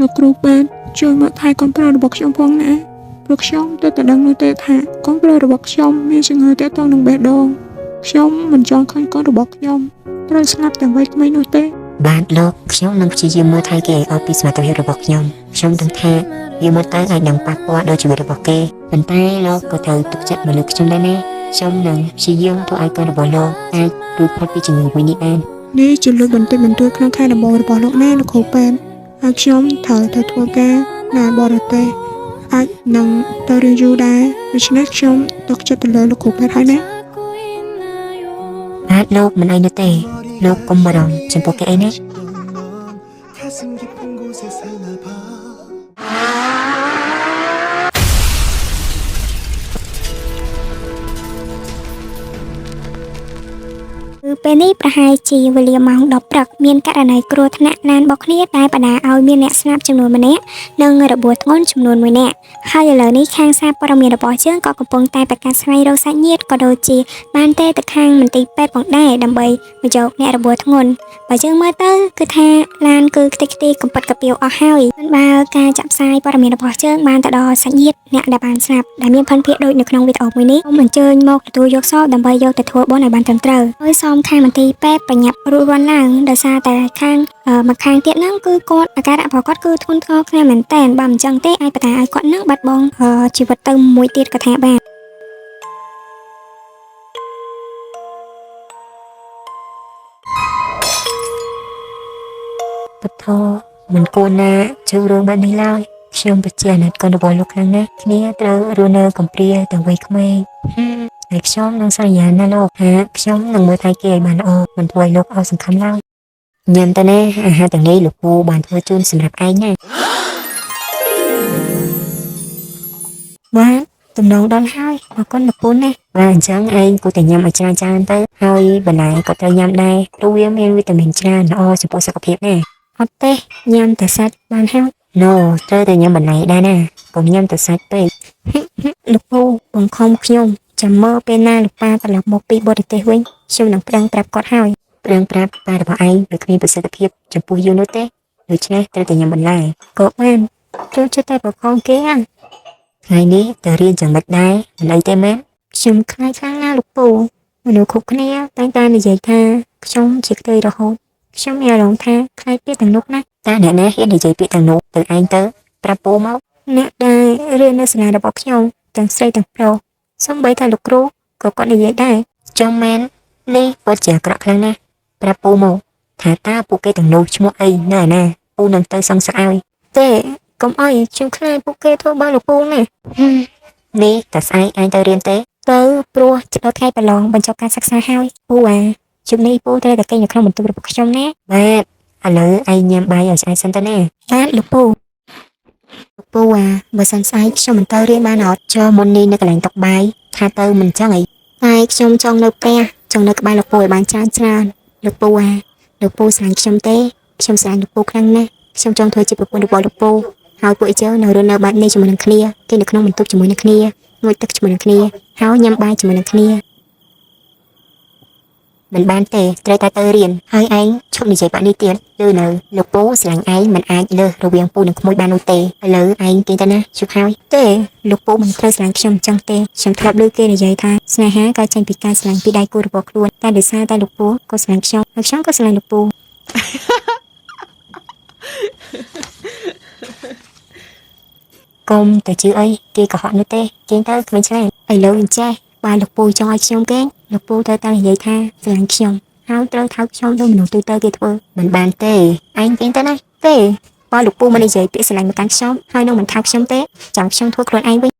លោកគ្រូពេទ្យជួយមើលថែកូនប្រុសរបស់ខ្ញុំផងណាព្រោះខ្ញុំតែដឹងនៅទេថាកូនប្រុសរបស់ខ្ញុំមានជំងឺទាក់ទងនឹងបេះដូងខ្ញុំមិនចង់ឃើញកូនរបស់ខ្ញុំត្រូវស្លាប់ទាំងវ័យក្មេងនោះទេបាទលោកខ្ញុំនឹងព្យាយាមមើលថែគេឲ្យពីសមត្ថភាពរបស់ខ្ញុំដឹងថាវាមើលទៅអាចនឹងប៉ះពាល់ដល់ជីវិតរបស់គេប៉ុន្តែលោកក៏ត្រូវទុកចិត្តមកលើខ្ញុំដែរណាខ្ញុំនឹងព្យាយាមធ្វើឲ្យកូនរបស់លោកអាចរួចផុតពីជំងឺមួយនេះបាននេះជាលុយបន្តិចបន្តួចក្នុងខែដំបូងរបស់លោកណាលោកគ្រូពេទ្យហើយខ្ញុំត្រូវទៅធ្វើការនៅបរទេសអាចនឹងទៅរៀនយូរដែរដូច្នេះខ្ញុំទុកចិត្តទៅលើលោកគ្រូពេទ្យហើយណាបាទលោកមិនអីនោះទេលោកកុំបារម្ភចំពោះគេអីណាពេលនេះប្រហែលជាវេលាម៉ោង10ព្រឹកមានករណីគ្រោះថ្នាក់ឡានរបស់គ្នាដែលបណ្ដាលឲ្យមានអ្នកស្លាប់ចំនួនម្នាក់និងរបួសធ្ងន់ចំនួន1នាក់ហើយឥឡូវនេះខាងសារព័ត៌មានរបស់យើងក៏កំពុងតែប្រកាសស្វែងរកសាច់ញាតិក៏ដូចជាបានទេទៅខាងមន្ទីរពេទ្យផងដែរដើម្បីមកយកអ្នករបួសធ្ងន់បើយើងមើលទៅគឺថាឡានគឺខ្ទេចខ្ទីកំពិតកាពីវអស់ហើយបើការចាក់ផ្សាយព័ត៌មានរបស់យើងបានទៅដល់សាច់ញាតិអ្នកដែលបានស្លាប់ដែលមានផនភាពដូចនៅក្នុងវីដេអូមួយនេះសូមអញ្ជើញមកទទួលយកសពដើម្បីយកទៅធ្វើបុណ្យឲ្យបានត្រឹមត្រូវហើយសូមខាងមន្ទីរពេទ្យបញ្ញាប់រួចរាន់ឡើងដោយសារតែខាងមកខាងទៀតហ្នឹងគឺគាត់អាការៈរបស់គាត់គឺធ្ងន់ធ្ងរខ្លាំងមែនតើបើមិនចឹងទេអាចបណ្ដាលឲ្យគាត់នឹងបាត់បង់ជីវិតទៅមួយទៀតក៏ថាបានពធមិនគួរណាជឿរឿងបែបនេះឡើយខ្ញុំពិចារណាកូនរបស់លោកខ្លាំងណាស់គ្នាត្រូវរស់នៅកំព្រាទាំងវ័យក្មេងហើយខ្ញុំនឹងសន្យាណាលោកថាខ្ញុំនឹងមើលថែគេឲ្យបានល្អមិនធ្វើឲ្យលោកអស់សង្ឃឹមឡើយញ៉ាំទៅណាអាហារទាំងនេះលោកពូបានធ្វើជូនសម្រាប់ឯងណាបាទតំណងដល់ហើយអរគុណលោកពូណាបាទអញ្ចឹងឯងគួរតែញ៉ាំឲ្យច្រើនទៅហើយបន្លែក៏ត្រូវញ៉ាំដែរព្រោះវាមានវីតាមីនច្រើនល្អចំពោះសុខភាពណាអត់ទេញ៉ាំតែសាច់បានហើយNo ត្រូវតែញ៉ាំបន្លែដែរណាកុំញ៉ាំតែសាច់ពេកលោកពូបង្ខំខ្ញុំចាំមើលពេលណាលោកប៉ាត្រឡប់មកពីបរទេសវិញខ្ញុំនឹងប្តឹងប្រាប់គាត់ហើយប្តឹងប្រាប់ប៉ារបស់ឯងវាគ្មានប្រសិទ្ធភាពចំពោះយើងនោះទេដូច្នេះត្រូវតែញ៉ាំបន្លែក៏បានចូលចិត្តតែបង្ខំគេថ្ងៃនេះទៅរៀនយ៉ាងម៉េចដែរមិនអីទេមែនខ្ញុំខ្លាចខ្លាំងណាស់លោកពូមនុស្សគ្រប់គ្នាតែងតែនិយាយថាខ្ញុំជាខ្ទើយរហូតខ្ញុំមានអារម្មណ៍ថាខ្លាចពាក្យទាំងនោះណាស់តែអ្នកណាហ៊ាននិយាយពាក្យទាំងនោះទៅឯងទៅប្រាប់ពូមកអ្នកដែលរៀននៅសាលារបស់ខ្ញុំទាំងស្រីទាំងប្រុសសូម្បីតែលោកគ្រូក៏គាត់និយាយដែរចំមែននេះពិតជាអាក្រក់ខ្លាំងណាស់ប្រាប់ពូមកថាតើពួកគេទាំងនោះឈ្មោះអីនៅណាពូនឹងទៅសង្ស័យឲ្យទេកុំអីខ្ញុំខ្លាចពួកគេធ្វើបាបលោកពូណានេះតែស្អែកឯងទៅរៀនទេទៅព្រោះជិតដល់ថ្ងៃប្រឡងបញ្ចប់ការសិក្សាហើយពូជុំនេះពូត្រូវតែគេងនៅក្នុងបន្ទប់របស់ខ្ញុំណាបាទឥឡូវឯងញ៉ាំបាយឲ្យស្អែកសិនទៅណាបាទលោកពូបើសិនស្អែកខ្ញុំមិនទៅរៀនបានអត់ចូលមុននេះនៅកន្លែងតុកបាយថាទៅមិនចឹងអីតែខ្ញុំចង់នៅផ្ទះចង់នៅក្បែរលោកពូឲ្យបានច្រើនលោកពូលោកពូស្រឡាញ់ខ្ញុំទេខ្ញុំស្រឡាញ់លោកពូខ្លាំងណាស់ខ្ញុំចង់ធ្វើជាប្រពន្ធរបស់លោកពូហើយពួកយើងនៅរស់នៅបែបនេះជាមួយនឹងគ្នាគេនៅក្នុងបន្ទប់ជាមួយនឹងគ្នាងូតទឹកជាមួយនឹងគ្នាហើយញ៉ាំបាយជាមួយនឹងគ្នាមិនបានទេត្រូវតែទៅរៀនហើយឯងឈប់និយាយបាក់នេះទៀតឬនៅលោកពូស្រឡាញ់ឯងមិនអាចលើសរវាងពូនិងក្មួយបាននោះទេឥឡូវឯងគេទៅណាជប់ហើយទេលោកពូមិនត្រូវស្រឡាញ់ខ្ញុំចឹងទេខ្ញុំធ្លាប់ឮគេនិយាយថាស្នេហាក៏ចេញពីការស្រឡាញ់ពីដៃគូរបស់ខ្លួនតែដោយសារតែលោកពូក៏ស្រឡាញ់ខ្ញុំហើយខ្ញុំក៏ស្រឡាញ់លោកពូកុំទៅជឿអីគេកុហកនោះទេគេទៅគ្មានឆ្លាតឥឡូវអញ្ចេះបើលោកពូចង់ឲ្យខ្ញុំគេលោកពូត្រូវតែនិយាយថាស្រឡាញ់ខ្ញុំហើយត្រូវថោកខ្ញុំដូចមនុស្សទូទៅគេធ្វើមិនបានទេឯងគេទៅណាទេបើលោកពូមិននិយាយពាក្យស្រឡាញ់មកកាន់ខ្ញុំហើយនឹងមិនថោកខ្ញុំទេចាំខ្ញុំធ្វើខ្លួនឯងវិញ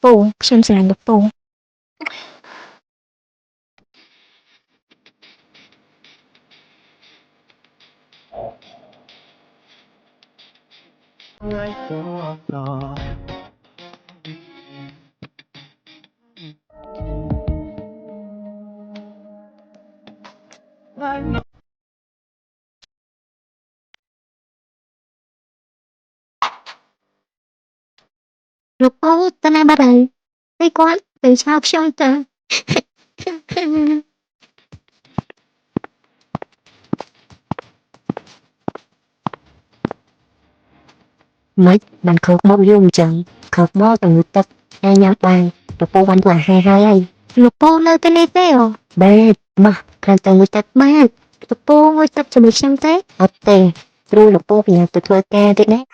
ពូខ្ញុំស្រឡាញ់លោកពូលោកពូទៅណាបាត់ហើយពេលគាត់ เป็นชอบช่องตาmấy bạn khớp mốc dương chẳng khớp mốc từ tất hai nhắm bài được bộ văn quả hai hai ai lục bộ nơi tên này teo bê mà khăn từ tất mà lục bộ ngồi tập cho mình xem thế ở tề rồi lục bộ vì từ thua ca thế đấy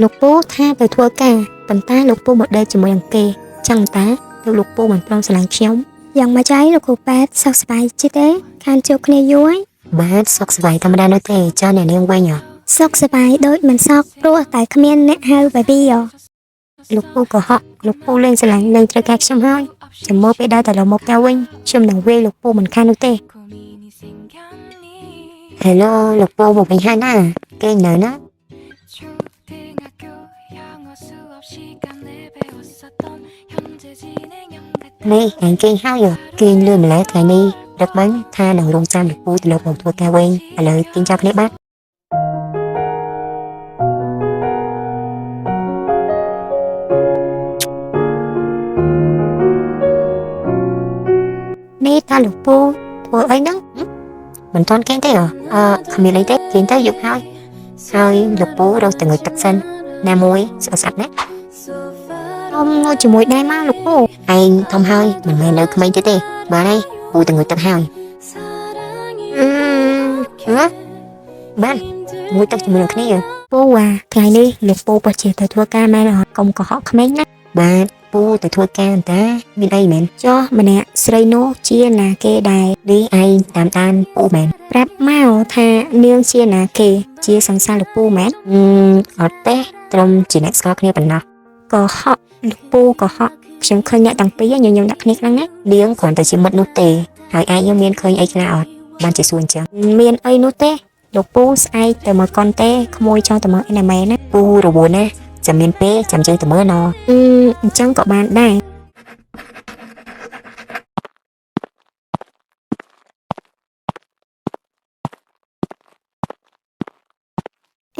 លោកពូថាទៅធ្វើការប៉ុន្តែលោកពូមកដេកជាមួយនឹងគេចឹងតាលោកពូមិនព្រមស្រឡាញ់ខ្ញុំ យ៉ាងម៉េចហើយលោកគ្រូប៉ែតសុខសប្បាយជីទេខានជួបគ្នាយូរហើយ បាទសុខសប្បាយធម្មតានោះទេចុះអ្នកនាងវិញហ៎ សុខសប្បាយដូចមិនសោកព្រោះតែគ្មានអ្នកហៅបេប៊ីហ៎ លោកពូក៏ហក់លោកពូលេងស្រឡាញ់លេងត្រូវការខ្ញុំហើយចាំមើលពេលដើរទៅលោកមកផ្ទះវិញខ្ញុំនឹងវាយលោកពូមិនខាននោះទេ Hello លោកពូមកវិញហើយណាគេនៅណា នេះអញគេងហើយគេងលឿនម្ល៉េះថ្ងៃនេះដឹកបាញ់ថានឹងរងចាំលោកពូទៅលោកមកធ្វើការវិញឥឡូវគេងចាប់គ្នាបាត់នេះតាលោកពូធ្វើអីហ្នឹងមិនទាន់គេងទេគ្មានអីទេគេងទៅយប់ហើយលោកពូរកទៅងុយទឹកសិនណាមួយស្អាតណាស់ងុយជាមួយដែរមកលោកពូឯងធំហើយមិនមែននៅក្មេងទេបាទហើយពូទៅងុយទឹកហើយបាទងុយទឹកជាមួយនឹងគ្នាពូថ្ងៃនេះលោកពូពិតជាទៅធ្វើការមែនអត់កុំកុហកក្មេងណាបាទពូទៅធ្វើការតាមានអីមែនចុះម្នាក់ស្រីនោះជាណាគេដែរនេះឯងតាមពូមែនប្រាប់មកថានាងជាណាគេជាសង្សារលោកពូមែនអត់ទេត្រឹមជាអ្នកស្គាល់គ្នាប៉ុណ្ណោះកុហកលោកពូកុហកខ្ញុំឃើញអ្នកទាំងពីរញញឹមដាក់គ្នាខ្លាំងណាស់នាងគ្រាន់តែជាមិត្តនោះទេហើយឯងមានឃើញអីខ្លះអត់បានជាសួរអញ្ចឹងមានអីនោះទេលោកពូស្អែកទៅមកកុនទេក្មួយចង់ទៅមើលអីណាមែនណាពូរវល់ណាចាំមានពេលចាំយើងទៅមើលណអញ្ចឹងក៏បានដែរ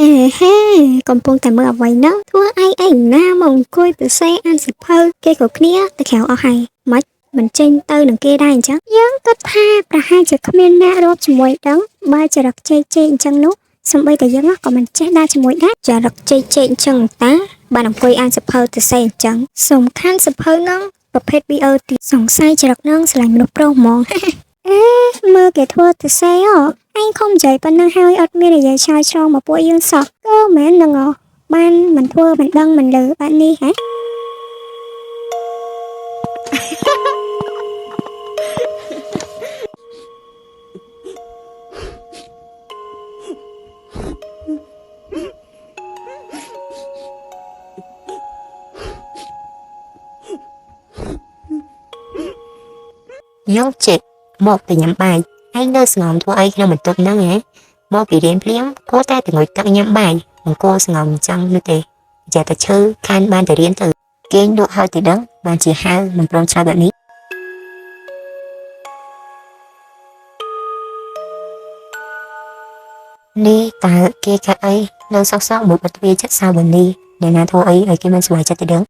អេហេកំពុងតែមើលអ្វីហ្នឹងធ្វើអីណាមកអង្គុយទៅសេអានសិភៅគេក៏គ្នាទៅក្រៅអស់ហើយមិនមិនចេញទៅនឹងគេដែរអញ្ចឹងយើងគិតថាប្រហែលជាគ្មានអ្នករាប់ជាមួយដឹងបើចរិតជេកអញ្ចឹងនោះសំបីតែយើងក៏មិនចេះដើរជាមួយដែរចរិតជេកអញ្ចឹងតាបានអង្គុយអានសិភៅទៅសេអញ្ចឹងសំខាន់សិភៅហ្នឹងប្រភេទ BO ទីសង្ស័យចរិតហ្នឹងឆ្លាញ់មនុស្សប្រុសហ្មងមើលគេធ្វើទៅសេអញខំនិយាយប៉ុណ្ណឹងហើយអត់មាននិយាយឆ្លើយឆ្លងមកពួកយើងសោះក៏មែនហ្នឹងបានមិនធ្វើមិនដឹងមិនលើបែបនេះហ៎យកចិត្តមកទៅញ៉ាំបាយឯងនៅស្ងំធ្វើអីក្នុងបន្ទប់ហ្នឹងហ៎មកពីរៀនភ្លាមគួរតែទៅងុយទឹកញ៉ាំបាយមិនគួរស្ងំអញ្ចឹងនោះទេចាតែឈឺខានបានតែរៀនទៅគេងលក់ហើយទៅដឹងបានជាហៅមិនព្រមឆ្លើយបែបនេះនេះតើគេកាត់អីនៅសោកមួយបទវាចិត្តសាវនីអ្នកណាធ្វើអីឲ្យគេមិនស្គាល់ចិត្តទៅដឹង